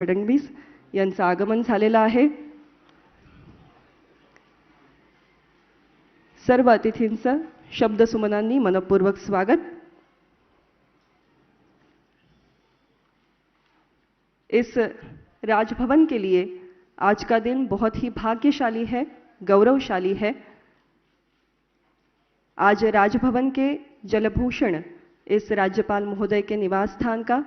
फडणवीस यांचं आगमन झालेलं आहे। सर्व अतिथींचं शब्दसुमनांनी मनपूर्वक स्वागत। इस राजभवन के लिए आज का दिन बहुत ही भाग्यशाली है, गौरवशाली है। आज राजभवन के जलभूषण इस राज्यपाल महोदय के निवास स्थान का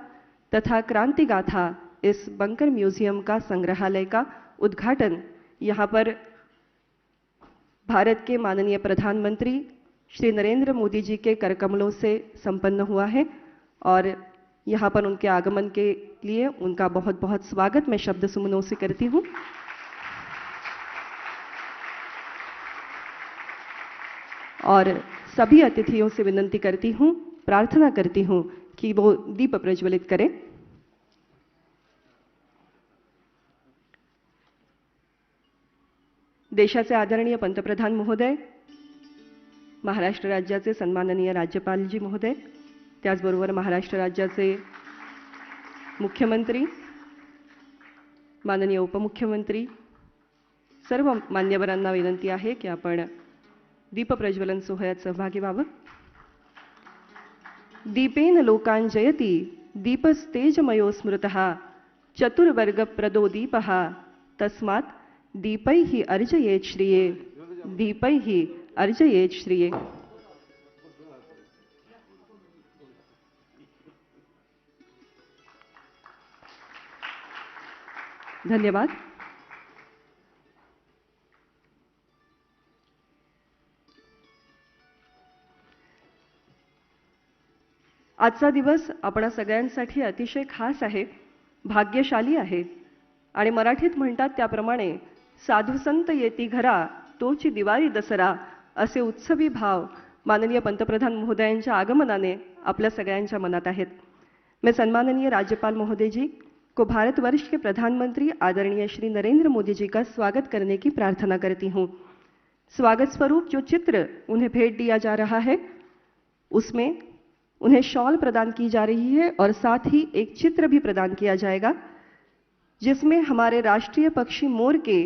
तथा क्रांति गाथा इस बंकर म्यूजियम का संग्रहालय का उद्घाटन यहाँ पर भारत के माननीय प्रधानमंत्री श्री नरेंद्र मोदी जी के करकमलों से संपन्न हुआ है और यहाँ पर उनके आगमन के लिए उनका बहुत बहुत स्वागत मैं शब्द सुमनों से करती हूँ। और सभी अतिथियों से विनंती करती हूँ, प्रार्थना करती हूँ कि वो दीप प्रज्वलित करें। देशाचे आदरणीय पंतप्रधान महोदय, महाराष्ट्र राज्याचे सन्माननीय राज्यपालजी महोदय, त्याचबरोबर महाराष्ट्र राज्याचे मुख्यमंत्री, माननीय उपमुख्यमंत्री, सर्व मान्यवरांना विनंती आहे की आपण दीप प्रज्वलन सोहळ्यात सहभागी व्हावं। दीपेन लोकान् जयति दीपस्तेजमयो स्मृतः चतुर्वर्गप्रदो दीपः तस्मात् दीपैः अर्जयेत् श्रिये दीपैः अर्जयेत् श्रिये। धन्यवाद। आजचा दिवस आपणा सगळ्यांसाठी अतिशय खास आहे, भाग्यशाली आहे आणि मराठीत म्हणतात त्याप्रमाणे साधू संत येती घरा तोची दिवाळी दसरा असे उत्सवी भाव माननीय पंतप्रधान महोदयांच्या आगमनाने आपल्या सगळ्यांच्या मनात आहेत। मैं सम्माननीय राज्यपाल महोदय जी को भारतवर्ष के प्रधानमंत्री आदरणीय श्री नरेंद्र मोदी जी का स्वागत करने की प्रार्थना करती हूँ। स्वागत स्वरूप जो चित्र उन्हें भेंट दिया जा रहा है उसमें उन्हें शॉल प्रदान की जा रही है और साथ ही एक चित्र भी प्रदान किया जाएगा जिसमें हमारे राष्ट्रीय पक्षी मोर के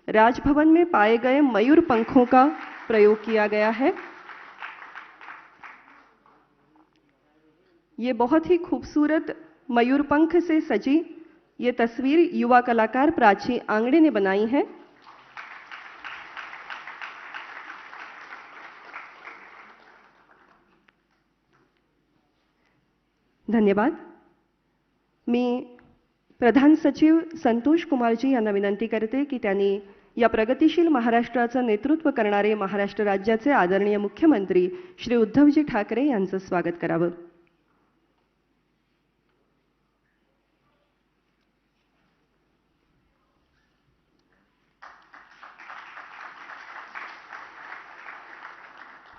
राजभवन में पाए गए मयूर पंखों का प्रयोग किया गया है। ये बहुत ही खूबसूरत मयूर पंख से सजी ये तस्वीर युवा कलाकार प्राची आंगड़े ने बनाई है। धन्यवाद। मी प्रधान सचिव संतोष कुमार जी यांना विनंती करते की त्यांनी या प्रगतिशील महाराष्ट्राचं नेतृत्व करणारे महाराष्ट्र राज्याचे आदरणीय मुख्यमंत्री श्री उद्धवजी ठाकरे यांचं स्वागत करावं।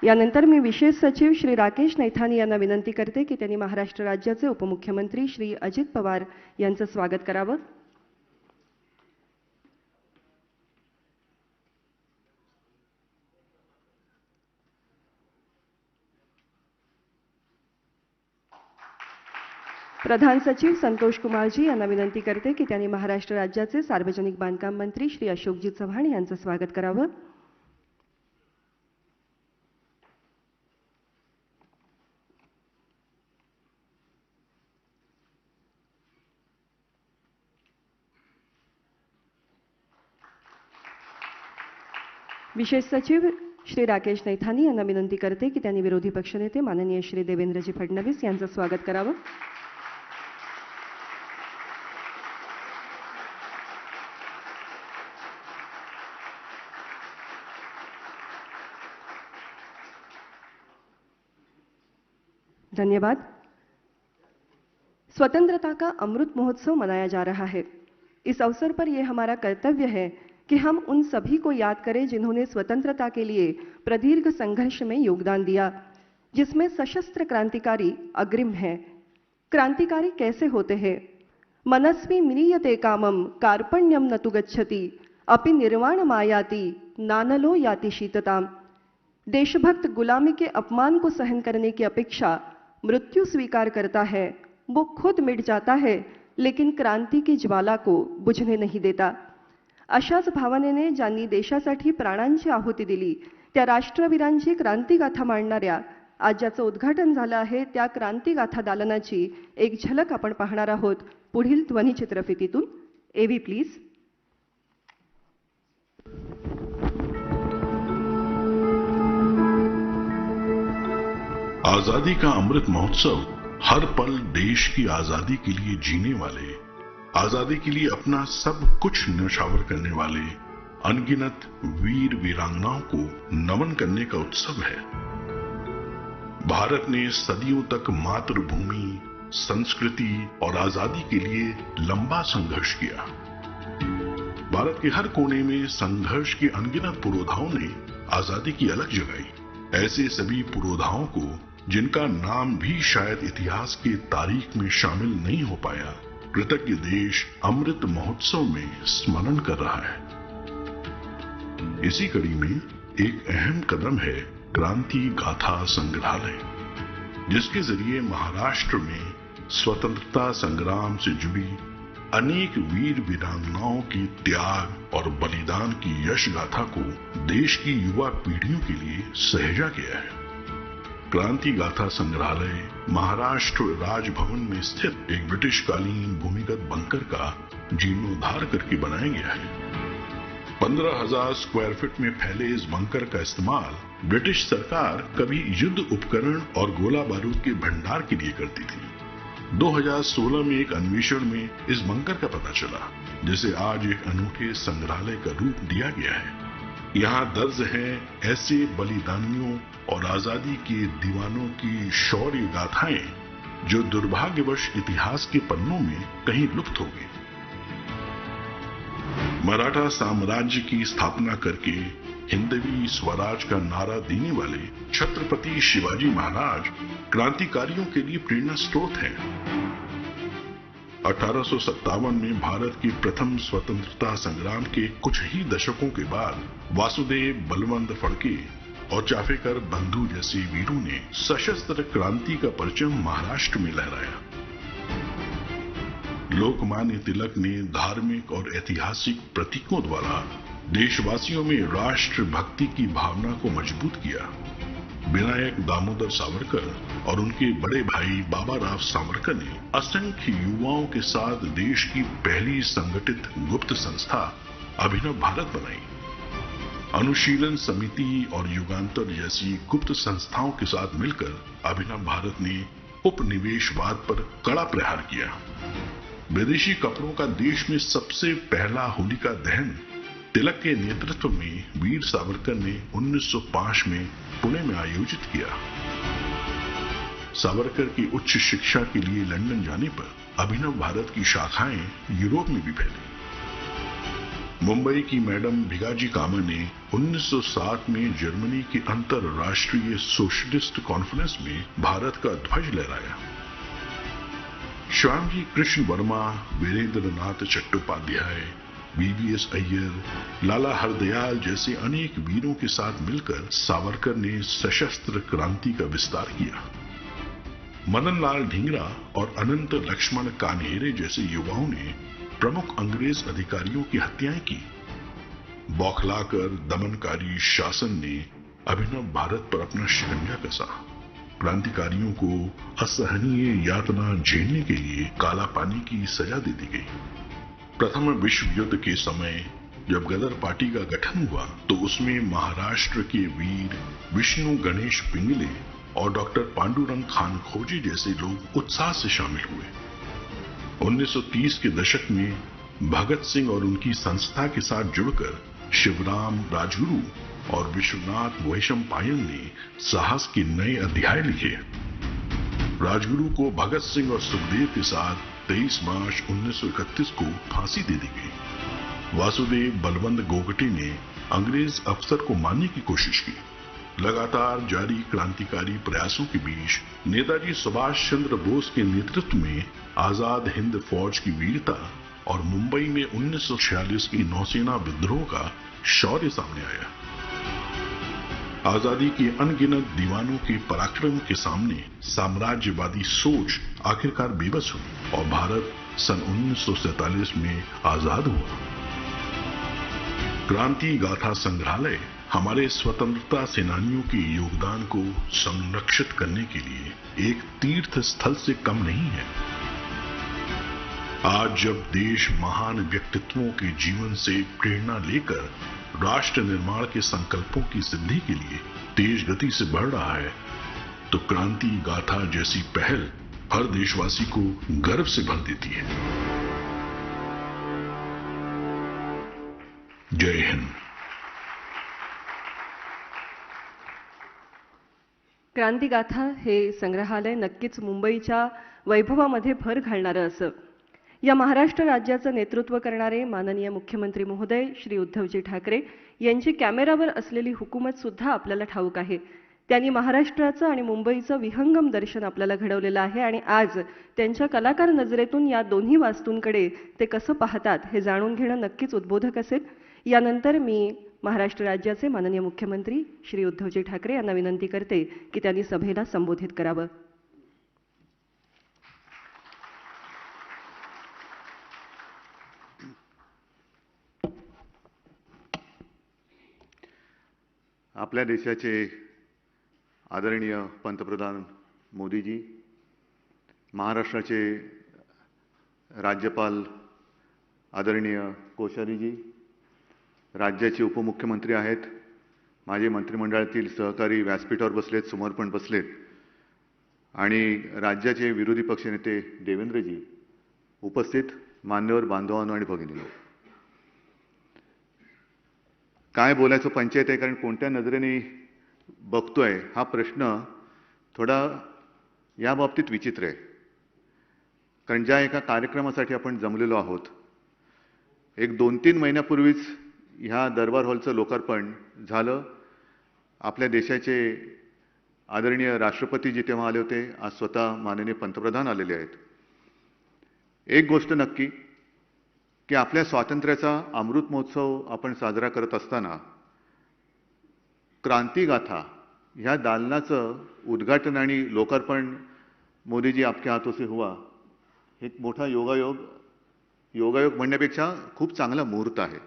यानंतर मी विशेष सचिव श्री राकेश नैथानी यांना विनंती करते की त्यांनी महाराष्ट्र राज्याचे उपमुख्यमंत्री श्री अजित पवार यांचं स्वागत करावं। प्रधान सचिव संतोष कुमार जी यांना विनंती करते की त्यांनी महाराष्ट्र राज्याचे सार्वजनिक बांधकाम मंत्री श्री अशोकजी चव्हाण यांचं स्वागत करावं। विशेष सचिव श्री राकेश नैथानी यांना विनंती करते की त्यांनी विरोधी पक्षनेते माननीय श्री देवेंद्रजी फडणवीस यांचं स्वागत करावं। धन्यवाद। स्वतंत्रता का अमृत महोत्सव मनाया जा रहा है। इस अवसर पर यह हमारा कर्तव्य है कि हम उन सभी को याद करें जिन्होंने स्वतंत्रता के लिए प्रदीर्घ संघर्ष में योगदान दिया, जिसमें सशस्त्र क्रांतिकारी अग्रिम हैं। क्रांतिकारी कैसे होते हैं? मनस्वी म्रियते कामम कार्पण्यम न तु गच्छति अपि निर्वाण मायाति नानलो याति शीतताम। देशभक्त गुलामी के अपमान को सहन करने की अपेक्षा मृत्यु स्वीकार करता है, वो खुद मिट जाता है लेकिन क्रांति की ज्वाला को बुझने नहीं देता. अशाच भावनेने ज्यांनी देशासाठी प्राणांची आहुती दिली त्या राष्ट्रवीरांची क्रांतिगाथा मांडणाऱ्या आज ज्याचं उद्घाटन झालं आहे त्या क्रांतिगाथा दालनाची एक झलक आपण पाहणार आहोत पुढील ध्वनिचित्रफितीतून. एव्ही प्लीज. आजादी का अमृत महोत्सव हर पल देश की आजादी के लिए जीने वाले, आजादी के लिए अपना सब कुछ न्यौछावर करने वाले अनगिनत वीर वीरांगनाओं को नमन करने का उत्सव है. भारत ने सदियों तक मातृभूमि, संस्कृति और आजादी के लिए लंबा संघर्ष किया. भारत के हर कोने में संघर्ष के अनगिनत पुरोधाओं ने आजादी की अलग जगाई. ऐसे सभी पुरोधाओं को जिनका नाम भी शायद इतिहास के तारीख में शामिल नहीं हो पाया, कृतज्ञ देश अमृत महोत्सव में स्मरण कर रहा है. इसी कड़ी में एक अहम कदम है क्रांति गाथा संग्रहालय, जिसके जरिए महाराष्ट्र में स्वतंत्रता संग्राम से जुड़ी अनेक वीर वीरांगनाओं की त्याग और बलिदान की यश गाथा को देश की युवा पीढ़ियों के लिए सहेजा गया है. क्रांति गाथा संग्रहालय महाराष्ट्र राजभवन में स्थित एक ब्रिटिश कालीन भूमिगत बंकर का जीर्णोद्धार करके बनाया गया है. 15,000 स्क्वायर फीट में फैले इस बंकर का इस्तेमाल ब्रिटिश सरकार कभी युद्ध उपकरण और गोला बारूद के भंडार के लिए करती थी. 2016 में एक अन्वेषण में इस बंकर का पता चला, जिसे आज एक अनूठे संग्रहालय का रूप दिया गया है. यहाँ दर्ज हैं ऐसे बलिदानियों और आजादी के दीवानों की शौर्य गाथाएं जो दुर्भाग्यवश इतिहास के पन्नों में कहीं लुप्त हो गई. मराठा साम्राज्य की स्थापना करके हिंदवी स्वराज का नारा देने वाले छत्रपति शिवाजी महाराज क्रांतिकारियों के लिए प्रेरणा स्रोत हैं. 1857 में भारत के प्रथम स्वतंत्रता संग्राम के कुछ ही दशकों के बाद वासुदेव बलवंत फड़के और चाफेकर बंधु जैसे वीरों ने सशस्त्र क्रांति का परचम महाराष्ट्र में लहराया. लोकमान्य तिलक ने धार्मिक और ऐतिहासिक प्रतीकों द्वारा देशवासियों में राष्ट्र भक्ति की भावना को मजबूत किया. विनायक दामोदर सावरकर और उनके बड़े भाई बाबा राव सावरकर ने असंख्य युवाओं के साथ देश की पहली संगठित गुप्त संस्था अभिनव भारत बनाई. अनुशीलन समिति और युगांतर जैसी गुप्त संस्थाओं के साथ मिलकर अभिनव भारत ने उपनिवेशवाद पर कड़ा प्रहार किया. विदेशी कपड़ों का देश में सबसे पहला होलिका दहन तिलक के नेतृत्व में वीर सावरकर ने 1905 में पुणे में आयोजित किया. सावरकर की उच्च शिक्षा के लिए लंदन जाने पर अभिनव भारत की शाखाएं यूरोप में भी फैली. मुंबई की मैडम भिगाजी कामा ने 1907 में जर्मनी की अंतरराष्ट्रीय सोशलिस्ट कॉन्फ्रेंस में भारत का ध्वज लहराया. श्यामजी कृष्ण वर्मा, वीरेंद्र नाथ चट्टोपाध्याय, वीवीएस अय्यर, लाला हरदयाल जैसे अनेक वीरों के साथ मिलकर सावरकर ने सशस्त्र क्रांति का विस्तार किया. मदनलाल ढींगरा और अनंत लक्ष्मण कान्हेरे जैसे युवाओं ने प्रमुख अंग्रेज अधिकारियों की हत्याएं की. बौखलाकर दमनकारी शासन ने अभिनव भारत पर अपना शिकंजा कसा. क्रांतिकारियों को असहनीय यातना झेलने के लिए काला पानी की सजा दे दी गई. प्रथम विश्व युद्ध के समय जब गदर पार्टी का गठन हुआ तो उसमें महाराष्ट्र के वीर विष्णु गणेश पिंगले और डॉक्टर पांडुरंग खान खोजे जैसे लोग उत्साह से शामिल हुए. 1930 के दशक में भगत सिंह और उनकी संस्था के साथ जुड़कर शिवराम राजगुरु और विश्वनाथ वैशंपायन ने साहस के नए अध्याय लिखे. राजगुरु को भगत सिंह और सुखदेव के साथ 23 मार्च 1931 को फांसी दे दी गई. वासुदेव बलवंत गोगटे ने अंग्रेज अफसर को मारने की कोशिश की. लगातार जारी क्रांतिकारी प्रयासों के बीच नेताजी सुभाष चंद्र बोस के नेतृत्व में आजाद हिंद फौज की वीरता और मुंबई में 1946 की नौसेना विद्रोह का शौर्य सामने आया. आजादी के अनगिनत दीवानों के पराक्रम के सामने साम्राज्यवादी सोच आखिरकार बेबस हुई और भारत सन 1947 में आजाद हुआ। क्रांति गाथा संग्रहालय हमारे स्वतंत्रता सेनानियों के योगदान को संरक्षित करने के लिए एक तीर्थ स्थल से कम नहीं है। आज जब देश महान व्यक्तित्वों के जीवन से प्रेरणा लेकर राष्ट्र निर्माण के संकल्पों की सिद्धि के लिए तेज गति से बढ़ रहा है, तो क्रांति गाथा जैसी पहल हर देशवासी को गर्व से भर देती है। जय हिंद। क्रांती गाथा हे संग्रहालय नक्कीच मुंबईच्या वैभवामध्ये भर घालणारं असं या महाराष्ट्र राज्याचं नेतृत्व करणारे माननीय मुख्यमंत्री महोदय श्री उद्धवजी ठाकरे यांची कॅमेरावर असलेली हुकूमत सुद्धा आपल्याला ठाऊक आहे। त्यांनी महाराष्ट्राचं आणि मुंबईचं विहंगम दर्शन आपल्याला घडवलेलं आहे आणि आज त्यांच्या कलाकार नजरेतून या दोन्ही वास्तूंकडे ते कसं पाहतात हे जाणून घेणं नक्कीच उद्बोधक असेल। यानंतर मी महाराष्ट्र राज्याचे माननीय मुख्यमंत्री श्री उद्धवजी ठाकरे यांना विनंती करते की त्यांनी सभेला संबोधित करावं। आपल्या देशाचे आदरणीय पंतप्रधान मोदीजी, महाराष्ट्राचे राज्यपाल आदरणीय कोश्यारीजी, राज्याचे उपमुख्यमंत्री आहेत, माझे मंत्रिमंडळातील सहकारी व्यासपीठावर बसलेत, समोर पण बसलेत, आणि राज्याचे विरोधी पक्षनेते देवेंद्रजी, उपस्थित मान्यवर बांधवांनो आणि भगिनींनो, काय बोलायचं पंचायत आहे, कारण कोणत्या नजरेने बघतोय हा प्रश्न थोडा या बाबतीत विचित्र आहे। कारण ज्या एका कार्यक्रमासाठी आपण जमलेलो आहोत, एक 2-3 महिन्यापूर्वीच ह्या दरबार हॉलचं लोकार्पण झालं। आपल्या देशाचे आदरणीय राष्ट्रपतीजी तेव्हा आले होते, आज स्वतः माननीय पंतप्रधान आलेले आहेत। एक गोष्ट नक्की की आपल्या स्वातंत्र्याचा अमृत महोत्सव आपण साजरा करत असताना क्रांती गाथा ह्या दालनाचं उद्घाटन आणि लोकार्पण मोदीजी आपके हाथों से हुआ, एक मोठा योगायोग म्हणण्यापेक्षा खूप चांगला मुहूर्त आहे।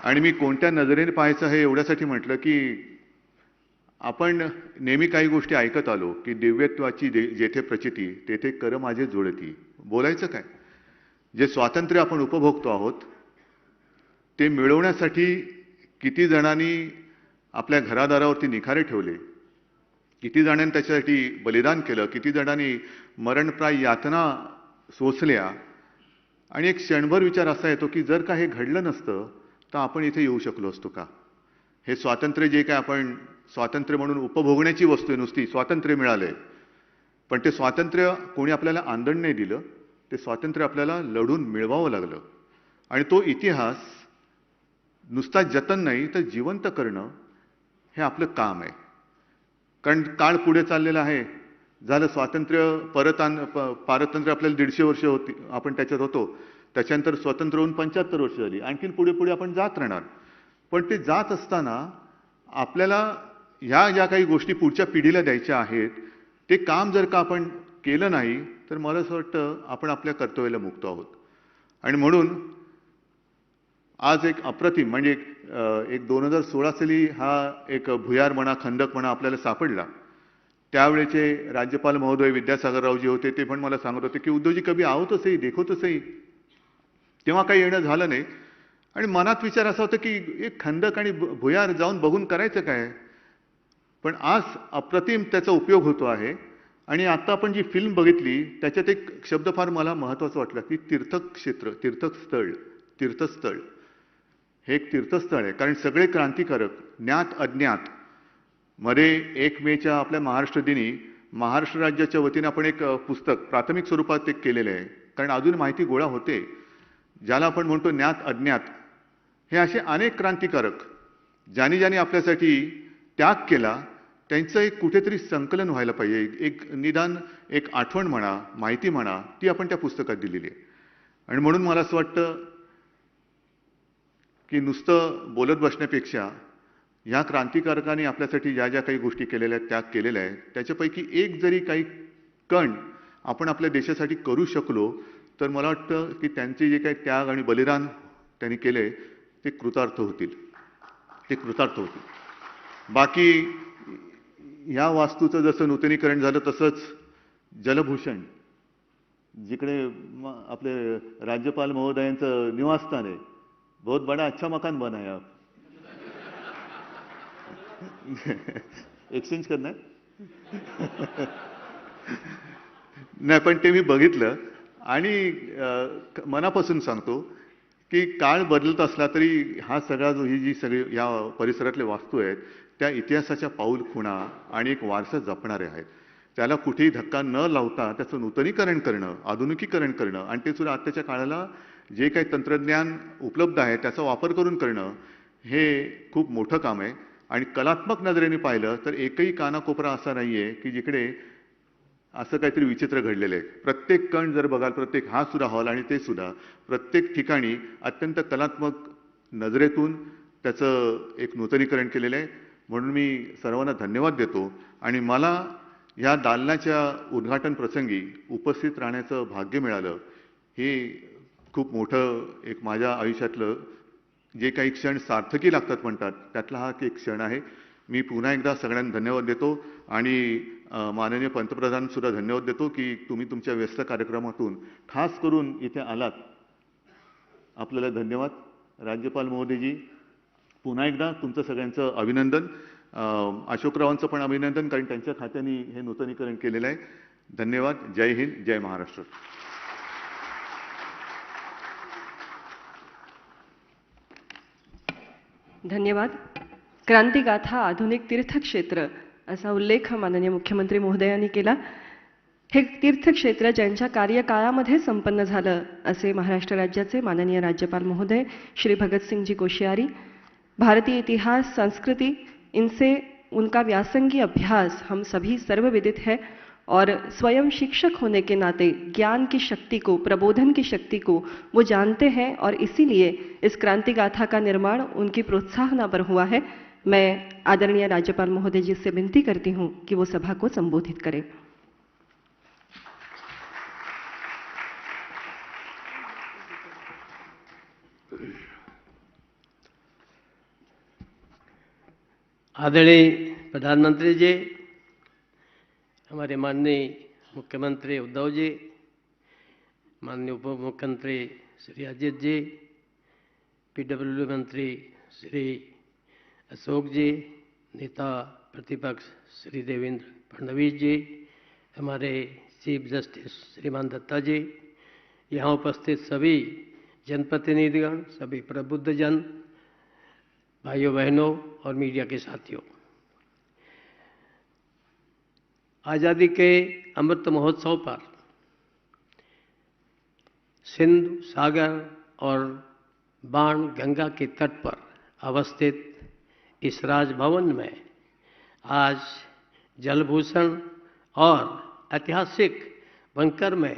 आणि मी कोणत्या नजरेने पाहायचं हे एवढ्यासाठी म्हटलं की आपण नेहमी काही गोष्टी ऐकत आलो की दिव्यत्वाची जेथे प्रचिती तेथे कर माझे जुळती। बोलायचं काय, जे स्वातंत्र्य आपण उपभोगतो आहोत ते मिळवण्यासाठी किती जणांनी आपल्या घरादारावरती निखारे ठेवले, किती जणांनी त्याच्यासाठी बलिदान केलं, किती जणांनी मरणप्राय यातना सोसल्या। आणि एक क्षणभर विचार असा येतो की जर का हे घडलं नसतं तर आपण इथे येऊ शकलो असतो का? हे स्वातंत्र्य जे काय आपण स्वातंत्र्य म्हणून उपभोगण्याची वस्तू आहे, नुसती स्वातंत्र्य मिळालंय, पण ते स्वातंत्र्य कोणी आपल्याला आंदण नाही दिलं, ते स्वातंत्र्य आपल्याला लढून मिळवावं लागलं। आणि तो इतिहास नुसता जतन नाही तर जिवंत करणं हे आपलं काम आहे। कारण काळ पुढे चाललेला आहे, झालं स्वातंत्र्य पारतंत्र्य आपल्याला 150 वर्ष होती, आपण त्याच्यात होतो, त्याच्यानंतर स्वतंत्र होऊन 75 वर्ष झाली, आणखीन पुढे पुढे आपण जात राहणार। पण ते जात असताना आपल्याला ह्या ज्या काही गोष्टी पुढच्या पिढीला द्यायच्या आहेत ते काम जर का आपण केलं नाही तर मला असं वाटतं आपण आपल्या कर्तव्याला मुक्त आहोत। आणि म्हणून आज एक अप्रतिम म्हणजे एक 2016 साली हा एक भुयार म्हणा खंदक म्हणा आपल्याला सापडला। त्यावेळेचे राज्यपाल महोदय विद्यासागररावजी होते, ते पण मला सांगत होते की उद्धवजी कभी आओ तो सही, देखो तो सही। तेव्हा काही येणं झालं नाही आणि मनात विचार असा होता की एक खंदक आणि भुयार जाऊन बघून करायचं काय, पण आज अप्रतिम त्याचा उपयोग होतो आहे। आणि आता आपण जी फिल्म बघितली त्याच्यात एक शब्द फार मला महत्त्वाचा वाटला की तीर्थक्षेत्र, तीर्थस्थळ हे एक तीर्थस्थळ आहे। कारण सगळे क्रांतिकारक ज्ञात अज्ञात मध्ये 1 मेच्या आपल्या महाराष्ट्र दिनी महाराष्ट्र राज्याच्या वतीने आपण एक पुस्तक प्राथमिक स्वरूपात एक केलेलं आहे, कारण अजून माहिती गोळा होते, ज्याला आपण म्हणतो ज्ञात अज्ञात। हे असे अनेक क्रांतिकारक ज्यांनी आपल्यासाठी त्याग केला त्यांचं एक कुठेतरी संकलन व्हायला पाहिजे, एक निदान एक आठवण म्हणा, माहिती म्हणा, ती आपण त्या पुस्तकात दिलेली आहे। आणि म्हणून मला असं वाटतं की नुसतं बोलत बसण्यापेक्षा ह्या क्रांतिकारकांनी आपल्यासाठी ज्या ज्या काही गोष्टी केलेल्या आहेत, त्याग केलेला आहे, त्याच्यापैकी एक जरी काही कण आपण आपल्या देशासाठी करू शकलो तर मला वाटतं की त्यांचे जे काही त्याग आणि बलिदान त्यांनी केले ते कृतार्थ होतील. बाकी या वास्तूचं जसं नूतनीकरण झालं तसंच जलभूषण जिकडे आपले राज्यपाल महोदयांचं निवासस्थान आहे, बहुत बड़ा अच्छा मकान बना है आप. एक्सचेंज करणार नाही, पण ते मी बघितलं आणि मनापासून सांगतो की काळ बदलत असला तरी हा सगळा जो ही जी सगळी या परिसरातले वास्तू आहेत त्या इतिहासाच्या पाऊलखुणा आणि एक वारसा जपणारे आहेत. त्याला कुठेही धक्का न लावता त्याचं नूतनीकरण करणं, आधुनिकीकरण करणं आणि ते सुद्धा आत्ताच्या काळाला जे काही तंत्रज्ञान उपलब्ध आहे त्याचा वापर करून करणं हे खूप मोठं काम आहे. आणि कलात्मक नजरेने पाहिलं तर एकही कानाकोपरा असा नाहीये की जिकडे असं काहीतरी विचित्र घडलेलं आहे. प्रत्येक कण जर बघाल, प्रत्येक हा सुद्धा हॉल आणि ते सुद्धा प्रत्येक ठिकाणी अत्यंत कलात्मक नजरेतून त्याचं एक नूतनीकरण केलेलं आहे. म्हणून मी सर्वांना धन्यवाद देतो आणि मला या दालनाच्या उद्घाटन प्रसंगी उपस्थित राहण्याचं भाग्य मिळालं. हे खूप मोठं एक माझ्या आयुष्यातलं जे काही क्षण सार्थकी लागतात म्हणतात त्यातला हा एक क्षण आहे. मी पुन्हा एकदा सगळ्यांना धन्यवाद देतो आणि माननीय पंतप्रधान सुद्धा धन्यवाद देतो की तुम्ही तुमच्या व्यस्त कार्यक्रमातून खास करून इथे आलात. आपल्याला धन्यवाद. राज्यपाल महोदयजी, पुन्हा एकदा तुमचं सगळ्यांचं अभिनंदन. अशोकरावांचं पण अभिनंदन, कारण त्यांच्या खात्याने हे नूतनीकरण केलेलं आहे. धन्यवाद. जय हिंद, जय महाराष्ट्र. धन्यवाद. क्रांतिगाथा आधुनिक तीर्थक्षेत्र असा उल्लेख माननीय मुख्यमंत्री महोदयांनी केला. हे तीर्थक्षेत्र ज्यांच्या कार्यकाळामध्ये संपन्न झालं असे महाराष्ट्र राज्याचे माननीय राज्यपाल महोदय श्री भगतसिंहजी कोश्यारी. भारतीय इतिहास संस्कृति इनसे उनका व्यासंगी अभ्यास हम सभी सर्वविदित है और स्वयं शिक्षक होने के नाते ज्ञान की शक्ति को, प्रबोधन की शक्ति को वो जानते हैं और इसीलिए इस क्रांति गाथा का निर्माण उनकी प्रोत्साहना पर हुआ है. मैं आदरणीय राज्यपाल महोदय जी से विनती करती हूँ कि वो सभा को संबोधित करें. आदरणीय प्रधानमंत्री जी, हमारे माननीय मुख्यमंत्री उद्धव जी, माननीय उप मुख्यमंत्री श्री अजित जी, पीडब्ल्यू मंत्री श्री अशोक जी, नेता प्रतिपक्ष श्री देवेंद्र फडणवीस जी, हमारे चीफ जस्टिस श्रीमान दत्ता जी, यहाँ उपस्थित सभी जनप्रतिनिधिगण, सभी प्रबुद्धजन, भाइयों बहनों और मीडिया के साथियों, आज़ादी के अमृत महोत्सव पर सिंधु सागर और बाण गंगा के तट पर अवस्थित इस राजभवन में आज जलभूषण और ऐतिहासिक बंकर में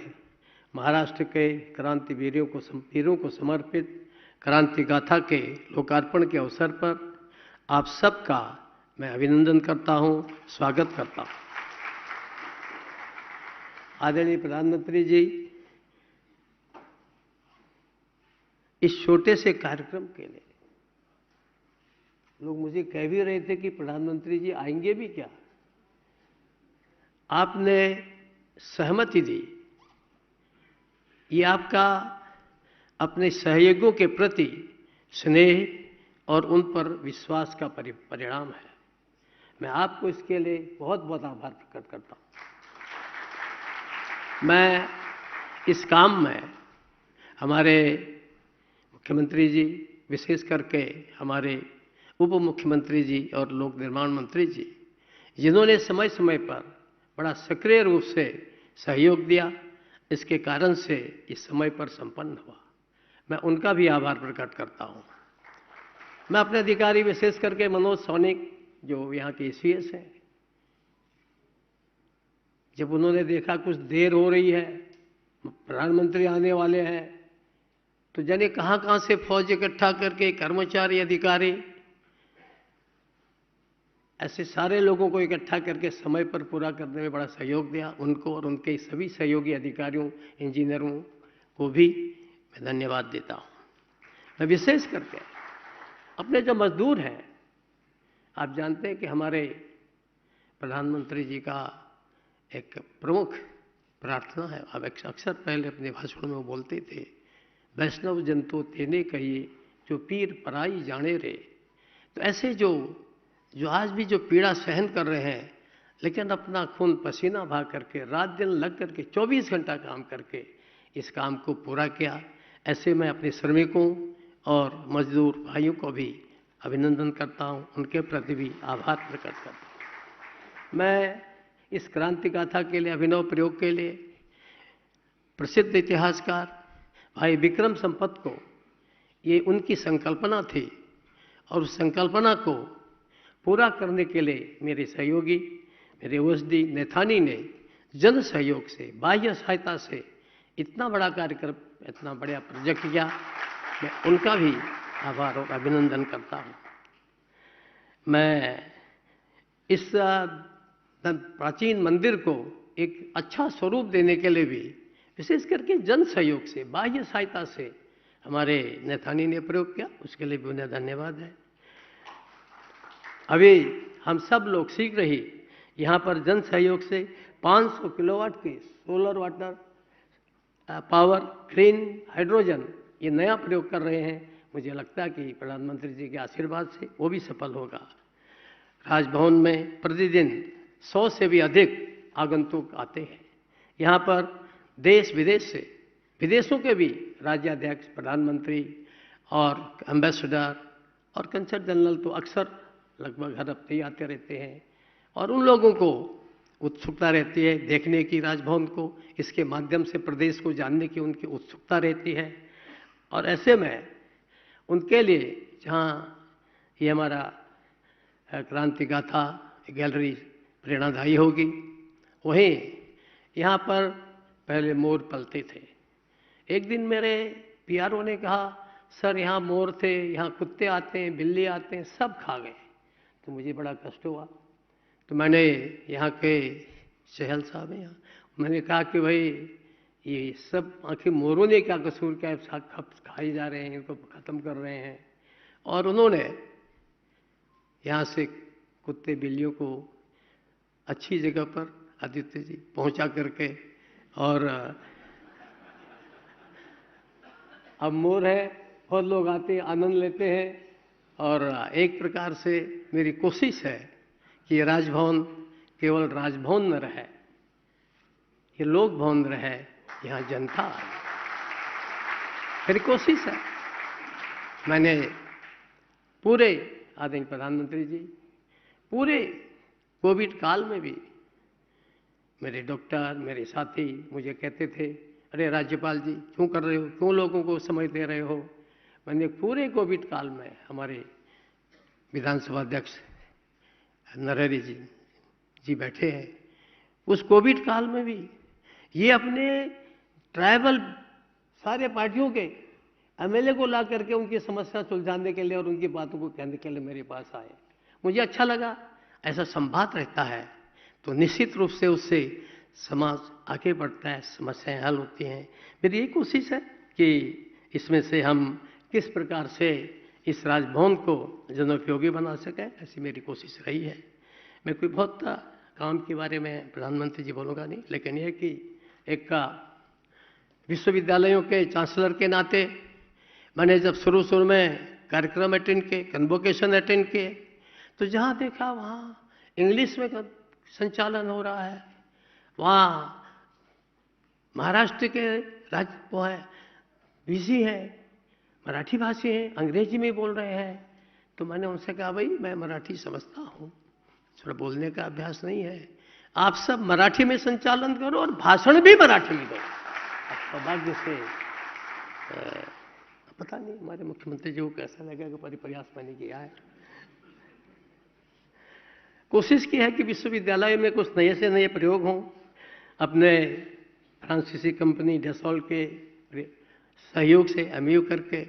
महाराष्ट्र के क्रांतिवीरों को समर्पित क्रांति गाथा के लोकार्पण के अवसर पर आप सबका मैं अभिनंदन करता हूं, स्वागत करता हूं. आदरणीय प्रधानमंत्री जी, इस छोटे से कार्यक्रम के लिए लोग मुझे कह भी रहे थे कि प्रधानमंत्री जी आएंगे भी क्या. आपने सहमति दी. ये आपका अपने सहयोगियों के प्रति स्नेह और उन पर विश्वास का परिणाम है. मैं आपको इसके लिए बहुत बहुत आभार प्रकट करता हूं. मैं इस काम में हमारे मुख्यमंत्री जी, विशेष करके हमारे उप मुख्यमंत्री जी और लोक निर्माण मंत्री जी, जिन्होंने समय समय पर बड़ा सक्रिय रूप से सहयोग दिया, इसके कारण से इस समय पर संपन्न हुआ, मैं उनका भी आभार प्रकट करता हूं. मैं अपने अधिकारी विशेष करके मनोज सोनिक, जो यहाँ के एसीएस हैं, जब उन्होंने देखा कुछ देर हो रही है, प्रधानमंत्री आने वाले हैं, तो जाने कहाँ से फौज इकट्ठा करके कर्मचारी अधिकारी ऐसे सारे लोगों को इकट्ठा करके समय पर पूरा करने में बड़ा सहयोग दिया। उनको और उनके सभी सहयोगी अधिकारियों, इंजीनियरों को भी मैं धन्यवाद देता हूँ। मैं विशेष करके अपने जो मजदूर हैं, आप जानते हैं कि हमारे प्रधानमंत्री जी का एक प्रमुख प्रार्थना है। अब अक्सर पहले अपने भाषण में वो बोलते थे, वैष्णव जन तो तेने कहिए जो पीर पराई जाने रे। तो ऐसे जो आज भी जो पीड़ा सहन कर रहे हैं, लेकिन अपना खून पसीना बहा करके रात दिन लग करके 24 घंटा काम करके इस काम को पूरा किया, ऐसे मैं अपने श्रमिकों और मजदूर भाइयों को भी अभिनंदन करता हूं, उनके प्रति भी आभार प्रकट करता हूं। मैं इस क्रांति गाथा के लिए, अभिनव प्रयोग के लिए प्रसिद्ध इतिहासकार भाई विक्रम संपत को, ये उनकी संकल्पना थी और उस संकल्पना को पूरा करने के लिए मेरे सहयोगी, मेरे ओएसडी नैथानी ने जन सहयोग से, बाह्य सहायता से इतना बड़ा कार्यक्रम, इतना बड़ा प्रोजेक्ट किया। मैं उनका भी आभार और अभिनंदन करता हूँ। मैं इस प्राचीन मंदिर को एक अच्छा स्वरूप देने के लिए भी विशेष करके जन सहयोग से, बाह्य सहायता से हमारे नैथानी ने प्रयोग किया, उसके लिए भी उन्हें धन्यवाद है। अभी हम सब लोग शीघ्र ही यहाँ पर जन सहयोग से 500 किलोवाट की solar water power green hydrogen ये नया प्रयोग कर रहे हैं। मुझे लगता है कि प्रधानमंत्री जी के आशीर्वाद से वो भी सफल होगा। राजभवन में प्रतिदिन 100 से भी अधिक आगंतुक आते हैं। यहाँ पर देश विदेश से, विदेशों के भी राज्याध्यक्ष, प्रधानमंत्री और एम्बेसडर और कंसल जनरल तो अक्सर लगभग हर हफ्ते ही आते रहते हैं और उन लोगों को उत्सुकता रहती है देखने की राजभवन को, इसके माध्यम से प्रदेश को जानने की उनकी उत्सुकता रहती है। और ऐसे में उनके लिए जहाँ ये हमारा क्रांति गाथा गैलरी प्रेरणादायी होगी, वहीं यहाँ पर पहले मोर पलते थे। एक दिन मेरे पीआरओ ने कहा, सर यहाँ मोर थे, यहाँ कुत्ते आते हैं, बिल्ली आते हैं, सब खा गए। तो मुझे बड़ा कष्ट हुआ। तो मैंने यहाँ के चहल साहब हैं यहाँ, मैंने कहा कि भाई ये सब आखिर मोरों ने क्या कसूर क्या खाई जा रहे हैं, इनको ख़त्म कर रहे हैं। और उन्होंने यहाँ से कुत्ते बिल्लियों को अच्छी जगह पर आदित्य जी पहुँचा करके, और अब मोर है, बहुत लोग आते हैं, आनंद लेते हैं। और एक प्रकार से मेरी कोशिश है कि ये राजभवन केवल राजभवन न रहे, ये लोक भवन रहे, यहाँ जनता आए, मेरी कोशिश है। मैंने पूरे आदरणीय प्रधानमंत्री जी, पूरे कोविड काल में भी मेरे डॉक्टर, मेरे साथी मुझे कहते थे, अरे राज्यपाल जी क्यों कर रहे हो, क्यों लोगों को समय दे रहे हो। मैंने पूरे कोविड काल में, हमारे विधानसभा अध्यक्ष नरहरि जी बैठे हैं, उस कोविड काल में भी ये अपने ट्राइबल सारे पार्टियों के एमएलए को ला करके उनकी समस्या सुलझाने के लिए और उनकी बातों को कहने के लिए मेरे पास आए। मुझे अच्छा लगा। ऐसा संवाद रहता है तो निश्चित रूप से उससे समाज आगे बढ़ता है, समस्याएं हल होती हैं। मेरी ये कोशिश है कि इसमें से हम किस प्रकार से इस राजभवन को जनोपयोगी बना सकें, ऐसी मेरी कोशिश रही है। मैं कोई बहुत काम के बारे में प्रधानमंत्री जी बोलूँगा नहीं, लेकिन यह कि एक विश्वविद्यालयों के चांसलर के नाते मैंने जब शुरू में कार्यक्रम अटेंड किए, कन्वोकेशन अटेंड किए, तो जहाँ देखा वहाँ इंग्लिश में संचालन हो रहा है, वहाँ महाराष्ट्र के राज्य वो है बिजी है, मराठी भाषी हैं, अंग्रेजी में बोल रहे हैं। तो मैंने उनसे कहा, भाई मैं मराठी समझता हूँ, थोड़ा बोलने का अभ्यास नहीं है, आप सब मराठी में संचालन करो और भाषण भी मराठी में दो। सौभाग्य से पता नहीं हमारे मुख्यमंत्री जी को कैसा लगेगा, पर प्रयास मैंने किया है। कोशिश की है कि विश्वविद्यालय में कुछ नए से नए प्रयोग हों। अपने फ्रांसीसी कंपनी डेसॉल के सहयोग से एमयू करके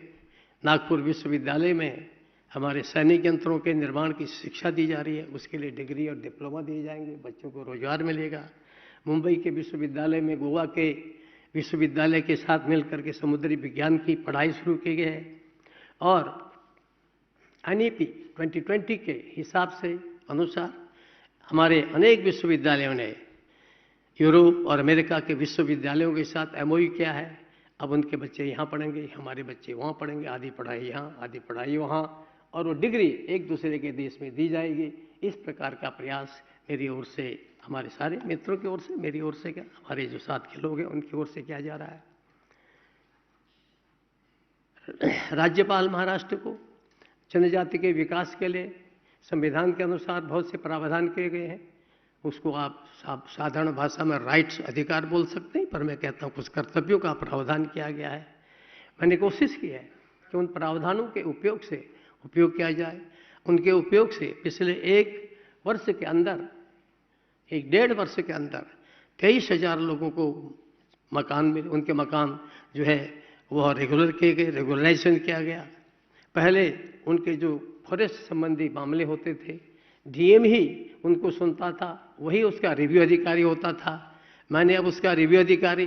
नागपुर विश्वविद्यालय में हमारे सैनिक यंत्रों के निर्माण की शिक्षा दी जा रही है, उसके लिए डिग्री और डिप्लोमा दिए जाएंगे, बच्चों को रोजगार मिलेगा। मुंबई के विश्वविद्यालय में गोवा के विश्वविद्यालय के साथ मिलकर के समुद्री विज्ञान की पढ़ाई शुरू की गई है और NEP 2020 के हिसाब से अनुसार हमारे अनेक विश्वविद्यालयों ने यूरोप और अमेरिका के विश्वविद्यालयों के साथ MOU किया है। अब उनके बच्चे यहाँ पढ़ेंगे, हमारे बच्चे वहाँ पढ़ेंगे, आधी पढ़ाई यहाँ, आधी पढ़ाई वहाँ, और वो डिग्री एक दूसरे के देश में दी जाएगी। इस प्रकार का प्रयास मेरी ओर से, हमारे सारे मित्रों की ओर से, मेरी ओर से क्या, हमारे जो साथ के लोग हैं उनकी ओर से किया जा रहा है। राज्यपाल महाराष्ट्र को जनजाति के विकास के लिए संविधान के अनुसार बहुत से प्रावधान किए गए हैं। उसको आप साधारण भाषा में राइट्स, अधिकार बोल सकते हैं, पर मैं कहता हूँ कुछ कर्तव्यों का प्रावधान किया गया है। मैंने कोशिश की है कि उन प्रावधानों के उपयोग किया जाए। उनके उपयोग से पिछले 1 वर्ष के अंदर, 1-1.5 वर्ष के अंदर 23,000 लोगों को मकान मिले। उनके मकान जो है वह रेगुलर किए गए, रेगुलराइजेशन किया गया। पहले उनके जो फॉरेस्ट संबंधी मामले होते थे, DM ही उनको सुनता था, वही उसका रिव्यू अधिकारी होता था। मैंने अब उसका रिव्यू अधिकारी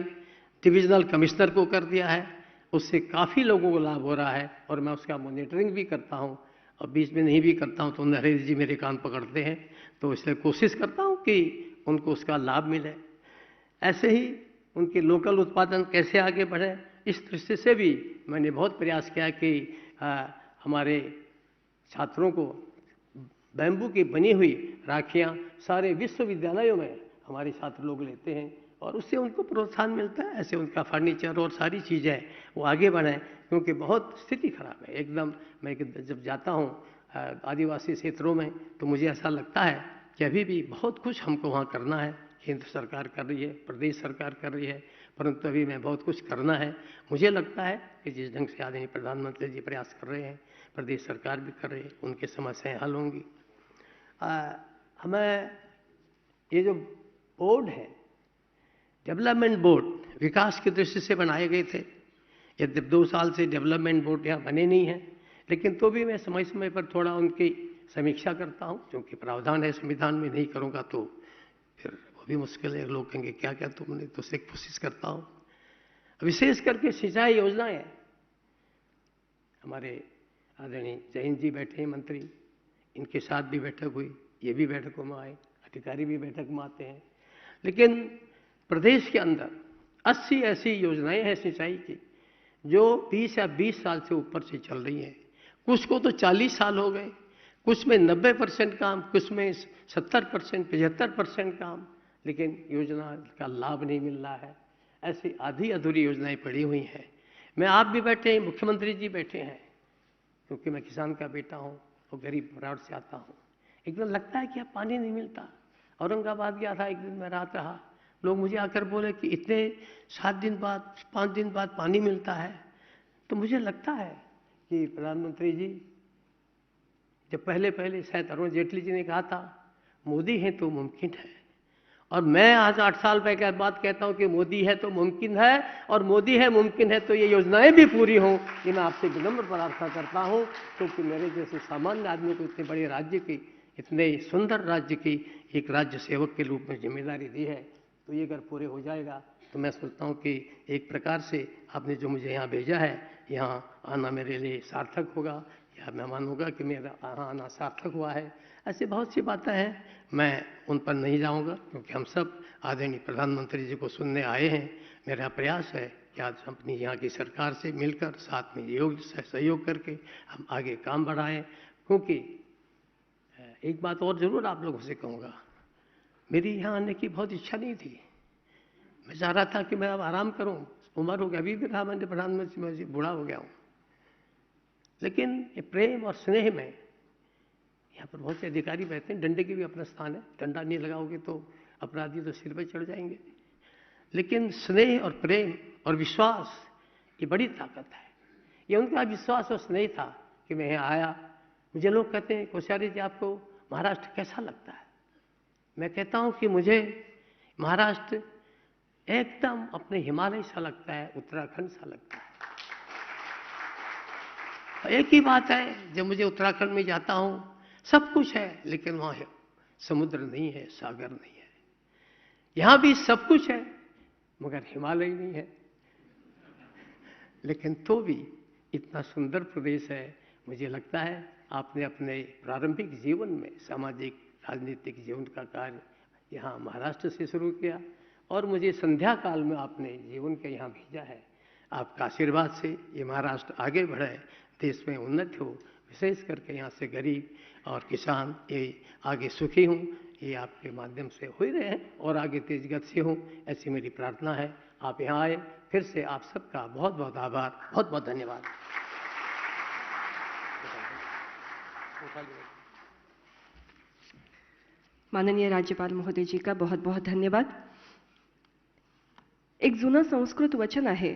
डिविजनल कमिश्नर को कर दिया है। उससे काफ़ी लोगों को लाभ हो रहा है और मैं उसका मॉनिटरिंग भी करता हूँ, और बीच में नहीं भी करता हूँ तो नरेश जी मेरे कान पकड़ते हैं, तो इसलिए कोशिश करता हूँ कि उनको उसका लाभ मिले। ऐसे ही उनके लोकल उत्पादन कैसे आगे बढ़े, इस दृष्टि से भी मैंने बहुत प्रयास किया कि हमारे छात्रों को बैम्बू की बनी हुई राखियाँ सारे विश्वविद्यालयों में हमारे छात्र लोग लेते हैं और उससे उनको प्रोत्साहन मिलता है। ऐसे उनका फर्नीचर और सारी चीज़ें वो आगे बढ़ें, क्योंकि बहुत स्थिति खराब है एकदम। मैं जब जाता हूँ आदिवासी क्षेत्रों में तो मुझे ऐसा लगता है कि अभी भी बहुत कुछ हमको वहाँ करना है। केंद्र सरकार कर रही है, प्रदेश सरकार कर रही है, परंतु अभी मैं बहुत कुछ करना है। मुझे लगता है कि जिस ढंग से आदरणीय प्रधानमंत्री जी प्रयास कर रहे हैं, प्रदेश सरकार भी कर रही है, उनकी समस्याएं हल होंगी। हमें ये जो बोर्ड है, डेवलपमेंट बोर्ड विकास की दृष्टि से बनाए गए थे। यदि 2 साल से डेवलपमेंट बोर्ड यहाँ बने नहीं हैं, लेकिन तो भी मैं समय समय पर थोड़ा उनकी समीक्षा करता हूँ, क्योंकि प्रावधान है संविधान में, नहीं करूँगा तो फिर वो भी मुश्किल है। लोग कहेंगे क्या क्या तुमने, तो उससे कोशिश करता हूँ। विशेष करके सिंचाई योजनाएं, हमारे आदरणीय जयंत जी बैठे हैं मंत्री, इनके साथ भी बैठक हुई, ये भी बैठकों में आए, अधिकारी भी बैठक में आते हैं। लेकिन प्रदेश के अंदर 80 ऐसी योजनाएं हैं सिंचाई की जो 20 या 20 साल से ऊपर से चल रही हैं। कुछ को तो 40 साल हो गए, कुछ में 90% काम, कुछ में 70%, 75% काम, लेकिन योजना का लाभ नहीं मिल रहा है। ऐसी आधी अधूरी योजनाएं पड़ी हुई हैं। मैं, आप भी बैठे हैं, मुख्यमंत्री जी बैठे हैं, क्योंकि मैं किसान का बेटा हूँ और गरीब परिवार से आता हूँ। एकदम लगता है कि अब पानी नहीं मिलता। औरंगाबाद गया था, एक दिन मैं रात रहा, लोग मुझे आकर बोले कि इतने 7 दिन बाद, 5 दिन बाद पानी मिलता है। तो मुझे लगता है कि प्रधानमंत्री जी, जब पहले शायद अरुण जेटली जी ने कहा था मोदी है तो मुमकिन है, और मैं आज 8 साल के बाद कहता हूं कि मोदी है तो मुमकिन है, और मोदी है मुमकिन है तो ये योजनाएं भी पूरी हों। ये मैं आपसे विनम्र प्रार्थना करता हूं, क्योंकि मेरे जैसे सामान्य आदमी को इतने बड़े राज्य की, इतने सुंदर राज्य की एक राज्य सेवक के रूप में जिम्मेदारी दी है, तो ये अगर पूरे हो जाएगा तो मैं सोचता हूँ कि एक प्रकार से आपने जो मुझे यहाँ भेजा है, यहाँ आना मेरे लिए सार्थक होगा, या मैं मानूंगा कि मेरा यहाँ आना सार्थक हुआ है। ऐसी बहुत सी बातें हैं, मैं उन पर नहीं जाऊंगा, क्योंकि हम सब आदरणीय प्रधानमंत्री जी को सुनने आए हैं। मेरा प्रयास है कि आज अपनी यहाँ की सरकार से मिलकर साथ में सहयोग करके हम आगे काम बढ़ाएं। क्योंकि एक बात और ज़रूर आप लोगों से कहूँगा, मेरी यहाँ आने की बहुत इच्छा नहीं थी। मैं चाह रहा था कि मैं अब आराम करूँ, उम्र हो गया, अभी भी कहा मैंने प्रधानमंत्री, मैं बूढ़ा हो गया हूँ। लेकिन ये प्रेम और स्नेह में, यहाँ पर बहुत से अधिकारी बैठते हैं, डंडे की भी अपना स्थान है, डंडा नहीं लगाओगे तो अपराधी तो सिर पर चढ़ जाएंगे। लेकिन स्नेह और प्रेम और विश्वास, ये बड़ी ताकत है। ये उनका विश्वास और स्नेह था कि मैं यहाँ आया। मुझे लोग कहते हैं कोश्यारी जी आपको महाराष्ट्र कैसा लगता है? मैं कहता हूँ कि मुझे महाराष्ट्र एकदम अपने हिमालय सा लगता है, उत्तराखंड सा लगता है। एक ही बात है, जब मुझे उत्तराखंड में जाता हूँ सब कुछ है, लेकिन वहाँ समुद्र नहीं है, सागर नहीं है। यहाँ भी सब कुछ है मगर हिमालय नहीं है। लेकिन तो भी इतना सुंदर प्रदेश है। मुझे लगता है आपने अपने प्रारंभिक जीवन में सामाजिक राजनीतिक जीवन का कार्य यहाँ महाराष्ट्र से शुरू किया और मुझे संध्या काल में आपने जीवन के यहाँ भेजा है। आपका आशीर्वाद से ये महाराष्ट्र आगे बढ़े, देश में उन्नति हो, विशेष करके यहाँ से गरीब और किसान ये आगे सुखी हों, ये आपके माध्यम से हो ही रहे हैं और आगे तेज गति से हों, ऐसी मेरी प्रार्थना है। आप यहाँ आए, फिर से आप सबका बहुत बहुत आभार, बहुत बहुत धन्यवाद। माननीय राज्यपाल महोदय जी का बहुत बहुत धन्यवाद। एक जुनं संस्कृत वचन आहे,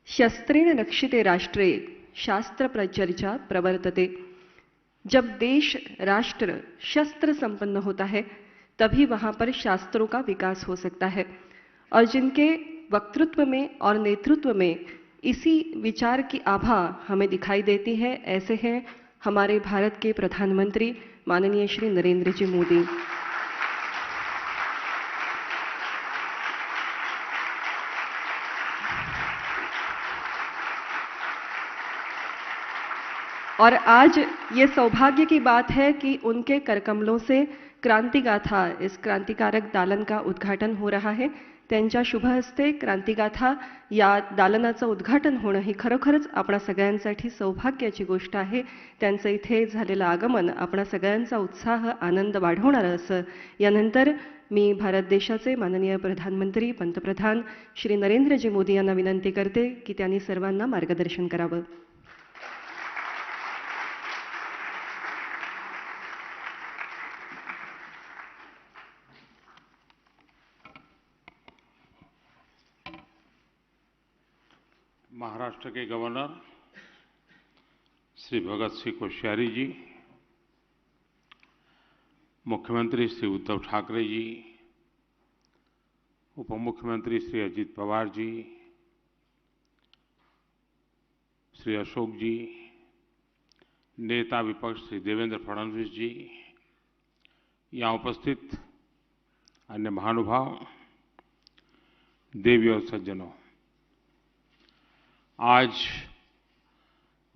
शस्त्रेण रक्षिते राष्ट्रे शास्त्र प्रचर्चा प्रवर्तते। जब देश राष्ट्र शस्त्र संपन्न होता है तभी वहां पर शास्त्रों का विकास हो सकता है, और जिनके वक्तृत्व में और नेतृत्व में इसी विचार की आभा हमें दिखाई देती है, ऐसे हैं हमारे भारत के प्रधानमंत्री माननीय श्री नरेंद्र जी मोदी। और आज ये सौभाग्य की बात है कि उनके करकमलों से क्रांती गाथा, इस क्रांतिकारक दालन का उद्घाटन हो रहा है। त्यांच्या शुभ हस्ते क्रांतिगाथा या दालनाचं उद्घाटन होणं ही खरोखरच आपणा सगळ्यांसाठी सौभाग्याची गोष्ट आहे। त्यांचं इथे झालेलं आगमन आपणा सगळ्यांचा उत्साह आनंद वाढवणारं असं। यानंतर मी भारत देशाचे माननीय प्रधानमंत्री पंतप्रधान श्री नरेंद्रजी मोदी यांना विनंती करते की त्यांनी सर्वांना मार्गदर्शन करावं। महाराष्ट्र के गवर्नर श्री भगत सिंह कोश्यारी जी, मुख्यमंत्री श्री उद्धव ठाकरे जी, उप मुख्यमंत्री श्री अजित पवार जी, श्री अशोक जी, नेता विपक्ष श्री देवेंद्र फडणवीस जी, यहाँ उपस्थित अन्य महानुभाव, देवी और सज्जनों, आज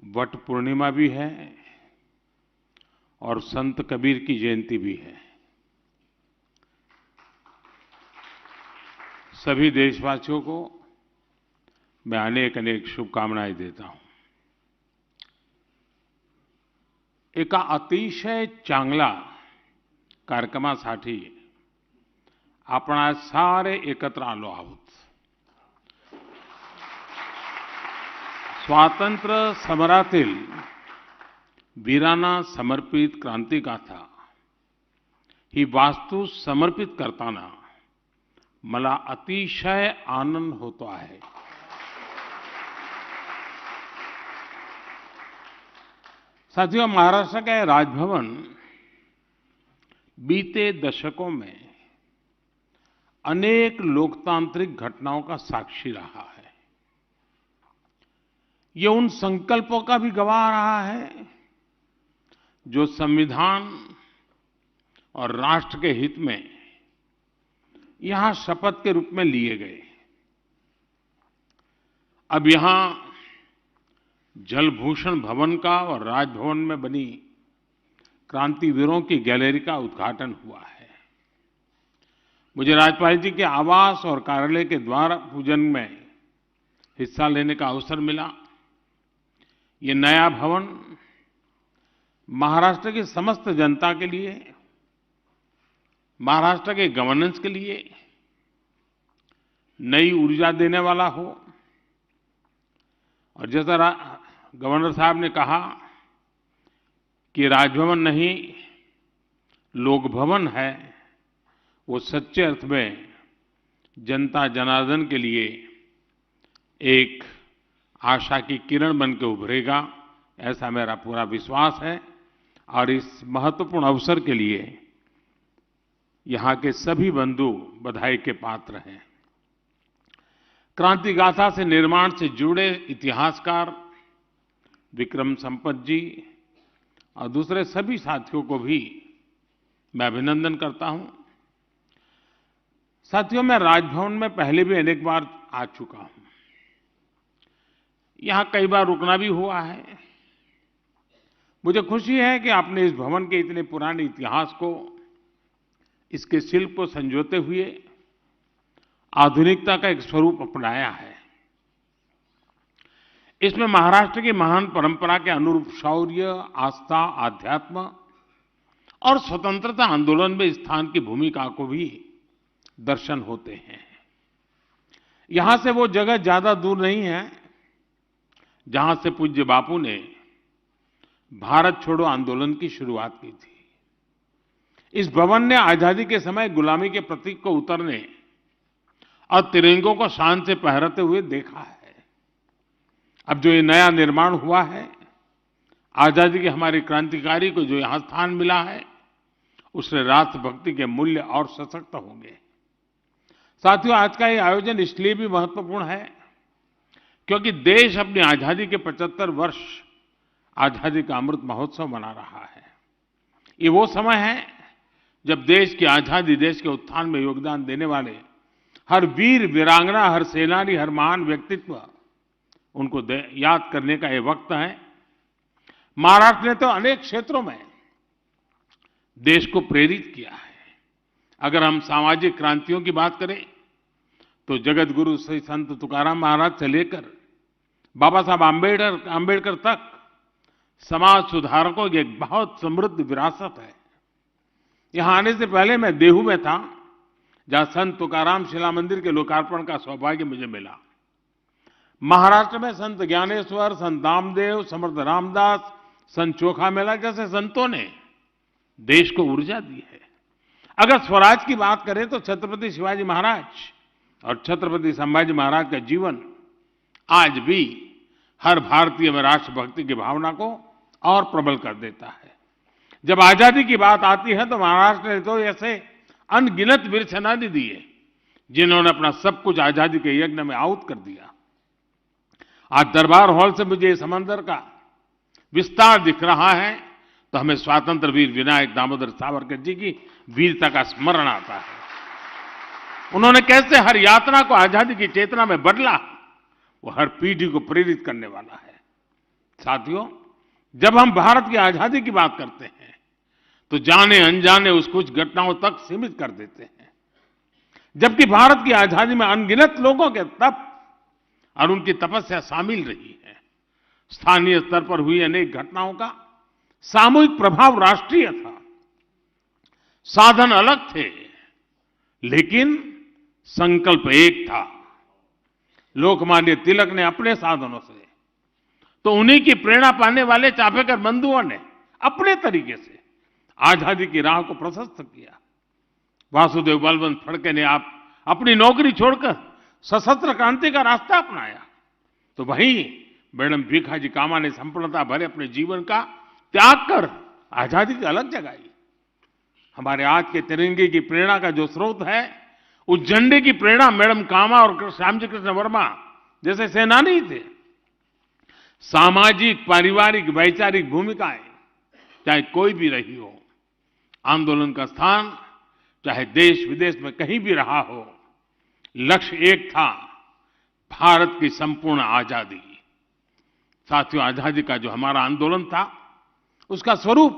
वट पूर्णिमा भी है और संत कबीर की जयंती भी है। सभी देशवासियों को मैं अनेक अनेक शुभकामनाएं देता हूं। एका अतिशय चांगला कार्यक्रमासाठी आपण आज सारे एकत्र आलो आहोत। स्वातंत्र्य समरातील वीरांना समर्पित क्रांतिगाथा ही वास्तू समर्पित करताना मला अतिशय आनंद होतो आहे। साथियों, महाराष्ट्र के राजभवन बीते दशकों में अनेक लोकतांत्रिक घटनाओं का साक्षी रहा है। ये उन संकल्पों का भी गवाह रहा है जो संविधान और राष्ट्र के हित में यहां शपथ के रूप में लिए गए। अब यहां जलभूषण भवन का और राजभवन में बनी क्रांतिवीरों की गैलरी का उद्घाटन हुआ है। मुझे राज्यपाल जी के आवास और कार्यालय के द्वार पूजन में हिस्सा लेने का अवसर मिला। ये नया भवन महाराष्ट्र की समस्त जनता के लिए, महाराष्ट्र के गवर्नेंस के लिए नई ऊर्जा देने वाला हो। और जैसा गवर्नर साहब ने कहा कि राजभवन नहीं लोक भवन है, वो सच्चे अर्थ में जनता जनार्दन के लिए एक आशा की किरण बनकर उभरेगा, ऐसा मेरा पूरा विश्वास है। और इस महत्वपूर्ण अवसर के लिए यहां के सभी बंधु बधाई के पात्र हैं। क्रांति गाथा से निर्माण से जुड़े इतिहासकार विक्रम संपत जी और दूसरे सभी साथियों को भी मैं अभिनंदन करता हूं। साथियों, मैं राजभवन में पहले भी अनेक बार आ चुका हूं। यहां कई बार रुकना भी हुआ है। मुझे खुशी है कि आपने इस भवन के इतने पुराने इतिहास को, इसके शिल्प को संजोते हुए आधुनिकता का एक स्वरूप अपनाया है। इसमें महाराष्ट्र की महान परंपरा के अनुरूप शौर्य, आस्था, आध्यात्म और स्वतंत्रता आंदोलन में स्थान की भूमिका को भी दर्शन होते हैं। यहां से वो जगह ज्यादा दूर नहीं है जहां से पूज्य बापू ने भारत छोड़ो आंदोलन की शुरुआत की थी। इस भवन ने आजादी के समय गुलामी के प्रतीक को उतरने और तिरंगों को शान से फहराते हुए देखा है। अब जो ये नया निर्माण हुआ है, आजादी के हमारे क्रांतिकारी को जो यहां स्थान मिला है, उससे राष्ट्रभक्ति के मूल्य और सशक्त होंगे। साथियों, आज का ये आयोजन इसलिए भी महत्वपूर्ण है क्योंकि देश अपनी आजादी के 75 वर्ष आजादी का अमृत महोत्सव मना रहा है। ये वो समय है जब देश की आजादी, देश के उत्थान में योगदान देने वाले हर वीर वीरांगना, हर सेनानी, हर महान व्यक्तित्व, उनको याद करने का ये वक्त है। महाराष्ट्र ने तो अनेक क्षेत्रों में देश को प्रेरित किया है। अगर हम सामाजिक क्रांतियों की बात करें तो जगत गुरु श्री संत तुकाराम महाराज से लेकर बाबा साहब आम्बेडकर तक समाज सुधारकों की एक बहुत समृद्ध विरासत है। यहां आने से पहले मैं देहू में था, जहां संत तुकाराम शिला मंदिर के लोकार्पण का सौभाग्य मुझे मिला। महाराष्ट्र में संत ज्ञानेश्वर, संत नामदेव, समर्थ रामदास, संत चोखा मेला जैसे संतों ने देश को ऊर्जा दी है। अगर स्वराज की बात करें तो छत्रपति शिवाजी महाराज और छत्रपति संभाजी महाराज का जीवन आज भी हर भारतीय में राष्ट्रभक्ति की भावना को और प्रबल कर देता है। जब आजादी की बात आती है तो महाराष्ट्र ने तो ऐसे अनगिनत वीर सेनानी दिए जिन्होंने अपना सब कुछ आजादी के यज्ञ में आहुत कर दिया। आज दरबार हॉल से मुझे समंदर का विस्तार दिख रहा है तो हमें स्वतंत्र वीर विनायक दामोदर सावरकर जी की वीरता का स्मरण आता है। उन्होंने कैसे हर यातना को आजादी की चेतना में बदला, वो हर पीढ़ी को प्रेरित करने वाला है। साथियों, जब हम भारत की आजादी की बात करते हैं तो जाने अनजाने उस कुछ घटनाओं तक सीमित कर देते हैं, जबकि भारत की आजादी में अनगिनत लोगों के तप और उनकी तपस्या शामिल रही है। स्थानीय स्तर पर हुई अनेक घटनाओं का सामूहिक प्रभाव राष्ट्रीय था। साधन अलग थे लेकिन संकल्प एक था। लोकमान्य तिलक ने अपने साधनों से, तो उन्हीं की प्रेरणा पाने वाले चापेकर बंधुओं ने अपने तरीके से आजादी की राह को प्रशस्त किया। वासुदेव बलवंत फड़के ने आप अपनी नौकरी छोड़कर सशस्त्र क्रांति का रास्ता अपनाया, तो वहीं मैडम भीखाजी कामा ने संपूर्णता भरे अपने जीवन का त्याग कर आजादी की अलग जगाई। हमारे आज के तिरंगे की प्रेरणा का जो स्रोत है, उस झंडे की प्रेरणा मैडम कामा और श्यामजी कृष्ण वर्मा जैसे सेनानी थे। सामाजिक, पारिवारिक, वैचारिक भूमिकाएं चाहे कोई भी रही हो, आंदोलन का स्थान चाहे देश विदेश में कहीं भी रहा हो, लक्ष्य एक था, भारत की संपूर्ण आजादी। साथियों, आजादी का जो हमारा आंदोलन था उसका स्वरूप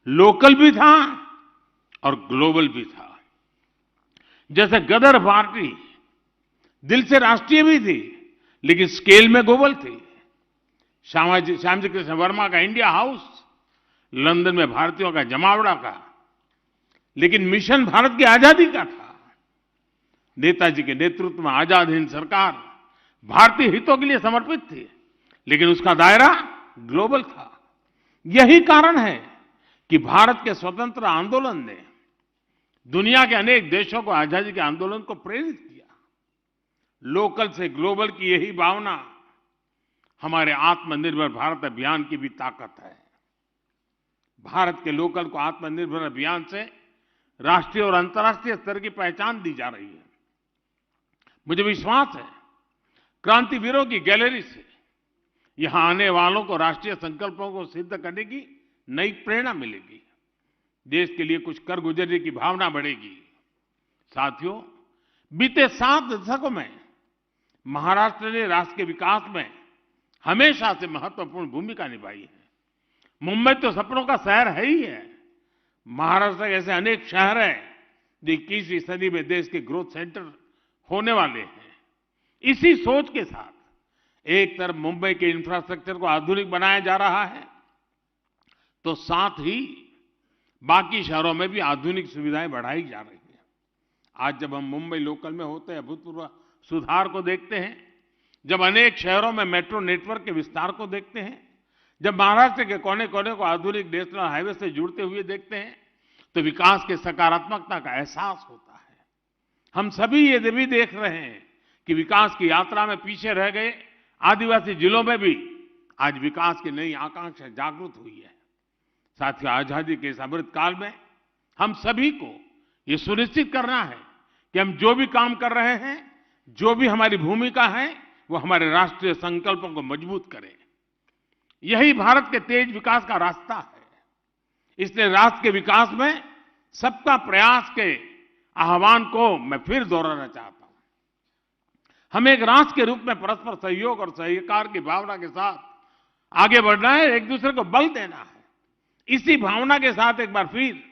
लोकल भी था और ग्लोबल भी था। जैसे गदर पार्टी दिल से राष्ट्रीय भी थी लेकिन स्केल में ग्लोबल थी। श्यामजी कृष्ण वर्मा का इंडिया हाउस लंदन में भारतीयों का जमावड़ा का, लेकिन मिशन भारत की आजादी का था। नेताजी के नेतृत्व में आजाद हिंद सरकार भारतीय हितों के लिए समर्पित थी, लेकिन उसका दायरा ग्लोबल था। यही कारण है कि भारत के स्वतंत्र आंदोलन ने दुनिया के अनेक देशों को आजादी के आंदोलन को प्रेरित किया। लोकल से ग्लोबल की यही भावना हमारे आत्मनिर्भर भारत अभियान की भी ताकत है। भारत के लोकल को आत्मनिर्भर अभियान से राष्ट्रीय और अंतर्राष्ट्रीय स्तर की पहचान दी जा रही है। मुझे विश्वास है क्रांतिवीरों की गैलरी से यहां आने वालों को राष्ट्रीय संकल्पों को सिद्ध करने की नई प्रेरणा मिलेगी। देश के लिए कुछ कर गुजरने की भावना बढ़ेगी। साथियों, बीते 7 दशकों में महाराष्ट्र ने राष्ट्र के विकास में हमेशा से महत्वपूर्ण भूमिका निभाई है। मुंबई तो सपनों का शहर है ही है। महाराष्ट्र के ऐसे अनेक शहर हैं जो 21वीं सदी में देश के ग्रोथ सेंटर होने वाले हैं। इसी सोच के साथ एक तरफ मुंबई के इंफ्रास्ट्रक्चर को आधुनिक बनाया जा रहा है, तो साथ ही बाकी शहरों में भी आधुनिक सुविधाएं बढ़ाई जा रही हैं। आज जब हम मुंबई लोकल में होते हैं, अभूतपूर्व सुधार को देखते हैं, जब अनेक शहरों में मेट्रो नेटवर्क के विस्तार को देखते हैं, जब महाराष्ट्र के कोने कोने को आधुनिक नेशनल हाईवे से जुड़ते हुए देखते हैं, तो विकास के सकारात्मकता का एहसास होता है। हम सभी ये भी देख रहे हैं कि विकास की यात्रा में पीछे रह गए आदिवासी जिलों में भी आज विकास की नई आकांक्षा जागृत हुई है। साथियों, आजादी के इस अमृत काल में हम सभी को ये सुनिश्चित करना है कि हम जो भी काम कर रहे हैं, जो भी हमारी भूमिका है, वो हमारे राष्ट्रीय संकल्पों को मजबूत करें। यही भारत के तेज विकास का रास्ता है। इसलिए राष्ट्र के विकास में सबका प्रयास के आह्वान को मैं फिर दोहराना चाहता हूं। हमें एक राष्ट्र के रूप में परस्पर सहयोग और सहकार की भावना के साथ आगे बढ़ना है, एक दूसरे को बल देना है। इसी भावना के साथ एक बार फिर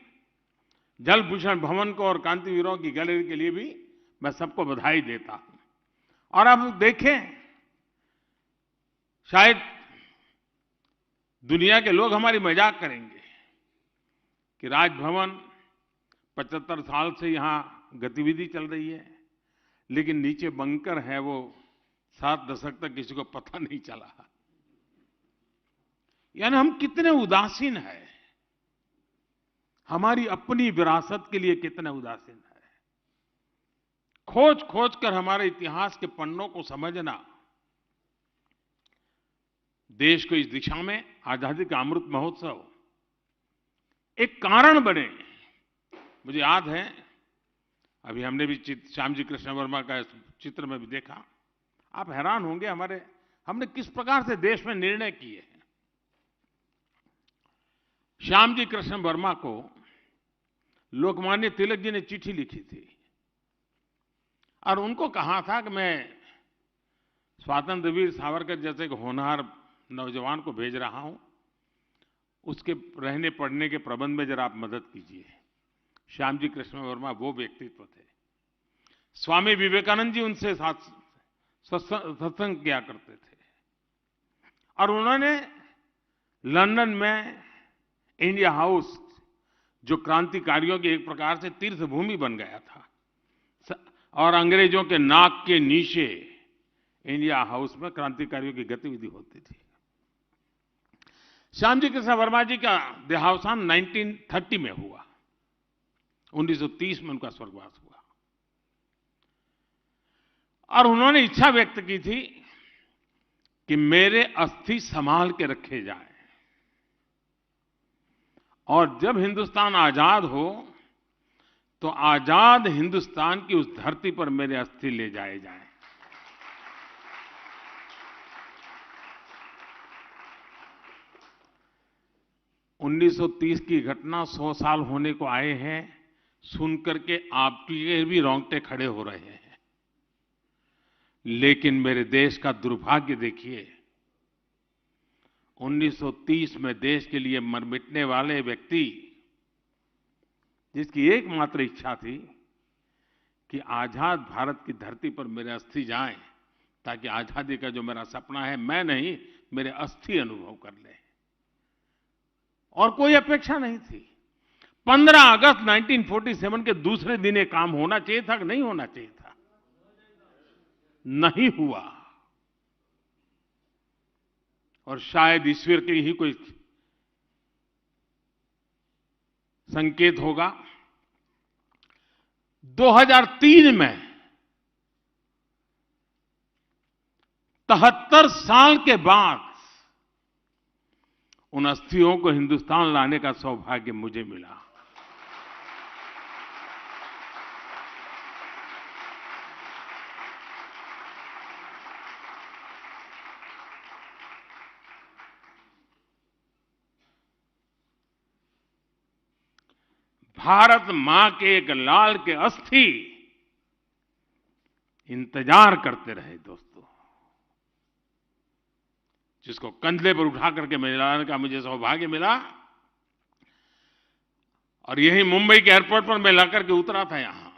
जल भूषण भवन को और क्रांतिवीरों की गैलरी के लिए भी मैं सबको बधाई देता हूं। और अब देखें, शायद दुनिया के लोग हमारी मजाक करेंगे कि राजभवन 75 साल से यहां गतिविधि चल रही है, लेकिन नीचे बंकर है वो 7 दशक तक किसी को पता नहीं चला। यानी हम कितने उदासीन हैं, हमारी अपनी विरासत के लिए कितने उदासीन है। खोज खोज कर हमारे इतिहास के पन्नों को समझना देश को इस दिशा में आजादी का अमृत महोत्सव एक कारण बने। मुझे याद है, अभी हमने भी श्यामजी कृष्ण वर्मा का चित्र में भी देखा। आप हैरान होंगे हमने किस प्रकार से देश में निर्णय किए हैं। श्यामजी कृष्ण वर्मा को लोकमान्य तिलक जी ने चिट्ठी लिखी थी और उनको कहा था कि मैं स्वातंत्र वीर सावरकर जैसे एक होनहार नौजवान को भेज रहा हूं, उसके रहने पढ़ने के प्रबंध में जरा आप मदद कीजिए। श्यामजी कृष्ण वर्मा वो व्यक्तित्व थे। स्वामी विवेकानंद जी उनसे साथ सत्संग किया करते थे और उन्होंने लंदन में इंडिया हाउस, जो क्रांतिकारियों की एक प्रकार से तीर्थ भूमि बन गया था, और अंग्रेजों के नाक के नीचे इंडिया हाउस में क्रांतिकारियों की गतिविधि होती थी। श्यामजी कृष्ण वर्मा जी का देहावसान 1930 में हुआ। 1930 में उनका स्वर्गवास हुआ और उन्होंने इच्छा व्यक्त की थी कि मेरे अस्थि संभाल के रखे जाएं और जब हिंदुस्तान आजाद हो तो आजाद हिंदुस्तान की उस धरती पर मेरे अस्थि ले जाए जाएं। उन्नीस 1930 की घटना 100 साल होने को आए हैं, सुनकर के आपके भी रोंगटे खड़े हो रहे हैं। लेकिन मेरे देश का दुर्भाग्य देखिए, 1930 में देश के लिए मर मिटने वाले व्यक्ति, जिसकी एकमात्र इच्छा थी कि आजाद भारत की धरती पर मेरे अस्थि जाएं ताकि आजादी का जो मेरा सपना है, मैं नहीं, मेरे अस्थि अनुभव कर ले, और कोई अपेक्षा नहीं थी। 15 अगस्त 1947 के दूसरे दिन ये काम होना चाहिए था कि नहीं होना चाहिए था? नहीं हुआ। और शायद ईश्वर की ही कोई संकेत होगा। 2003 में 73 साल के बाद उन अस्थियों को हिंदुस्तान लाने का सौभाग्य मुझे मिला। भारत मां के एक लाल के अस्थि इंतजार करते रहे दोस्तों, जिसको कंधे पर उठा करके मिलाने का मुझे सौभाग्य मिला। और यही मुंबई के एयरपोर्ट पर मैं लाकर के उतरा था यहां,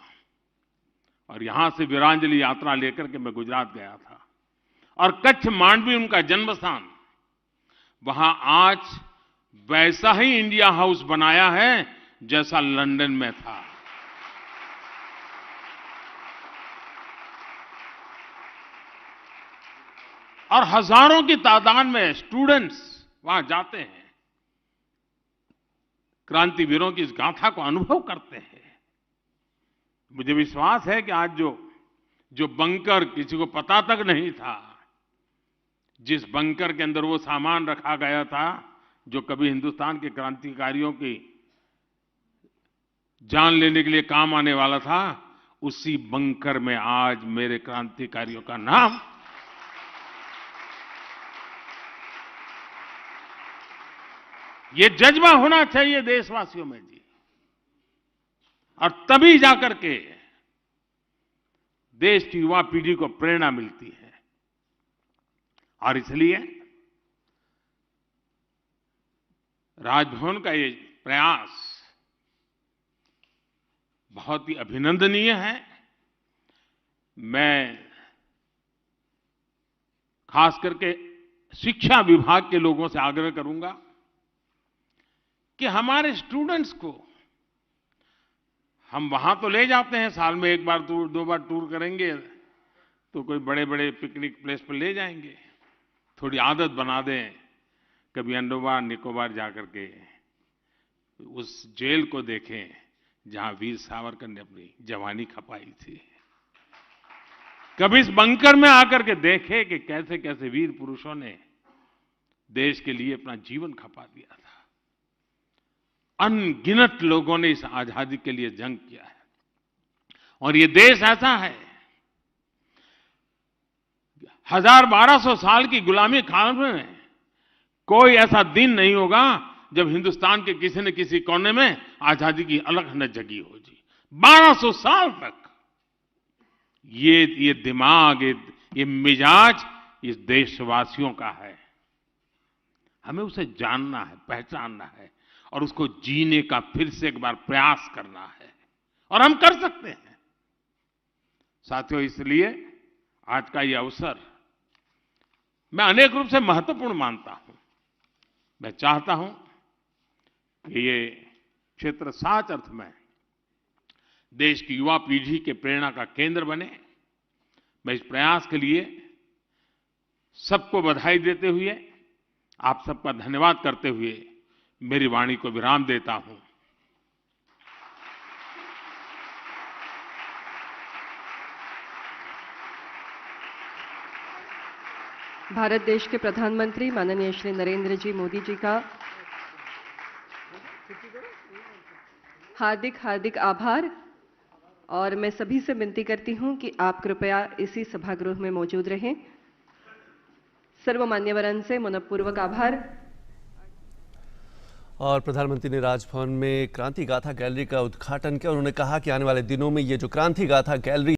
और यहां से वीरांजलि यात्रा लेकर के मैं गुजरात गया था। और कच्छ मांडवी उनका जन्म स्थान, वहां आज वैसा ही इंडिया हाउस बनाया है जैसा लंदन में था। और हजारों की तादाद में स्टूडेंट्स वहां जाते हैं, क्रांतिवीरों की इस गाथा को अनुभव करते हैं। मुझे विश्वास है कि आज जो बंकर किसी को पता तक नहीं था, जिस बंकर के अंदर वो सामान रखा गया था जो कभी हिंदुस्तान के क्रांतिकारियों की जान लेने के लिए काम आने वाला था, उसी बंकर में आज मेरे क्रांतिकारियों का नाम। ये जज्बा होना चाहिए देशवासियों में जी, और तभी जाकर के देश की युवा पीढ़ी को प्रेरणा मिलती है। और इसलिए राजभवन का ये प्रयास बहुत ही अभिनंदनीय है। मैं खास करके शिक्षा विभाग के लोगों से आग्रह करूंगा कि हमारे स्टूडेंट्स को हम वहां तो ले जाते हैं, साल में एक बार टूर, 2 बार टूर करेंगे तो कोई बड़े बड़े पिकनिक प्लेस पर ले जाएंगे। थोड़ी आदत बना दें, कभी अंडमान निकोबार जाकर के उस जेल को देखें जहां वीर सावरकर ने अपनी जवानी खपाई थी। कभी इस बंकर में आकर के देखें कि कैसे कैसे वीर पुरुषों ने देश के लिए अपना जीवन खपा दिया था। अनगिनत लोगों ने इस आजादी के लिए जंग किया है। और ये देश ऐसा है, 1200 साल की गुलामी काल में कोई ऐसा दिन नहीं होगा जब हिंदुस्तान के किसी न किसी कोने में आजादी की अलग न जगी हो जी। 1200 साल तक ये दिमाग, ये मिजाज इस देशवासियों का है। हमें उसे जानना है, पहचानना है और उसको जीने का फिर से एक बार प्रयास करना है, और हम कर सकते हैं साथियों। इसलिए आज का ये अवसर मैं अनेक रूप से महत्वपूर्ण मानता हूं। मैं चाहता हूं कि ये क्षेत्र सच अर्थ में देश की युवा पीढ़ी के प्रेरणा का केंद्र बने। मैं इस प्रयास के लिए सबको बधाई देते हुए, आप सबका धन्यवाद करते हुए मेरी वाणी को विराम देता हूं। भारत देश के प्रधानमंत्री माननीय श्री नरेंद्र जी मोदी जी का हार्दिक हार्दिक आभार। और मैं सभी से विनती करती हूं कि आप कृपया इसी सभागृह में मौजूद रहें। सर्व मान्यवरों से मनपूर्वक आभार। और प्रधानमंत्री ने राजभवन में क्रांति गाथा गैलरी का उद्घाटन किया। उन्होंने कहा कि आने वाले दिनों में ये जो क्रांति गाथा गैलरी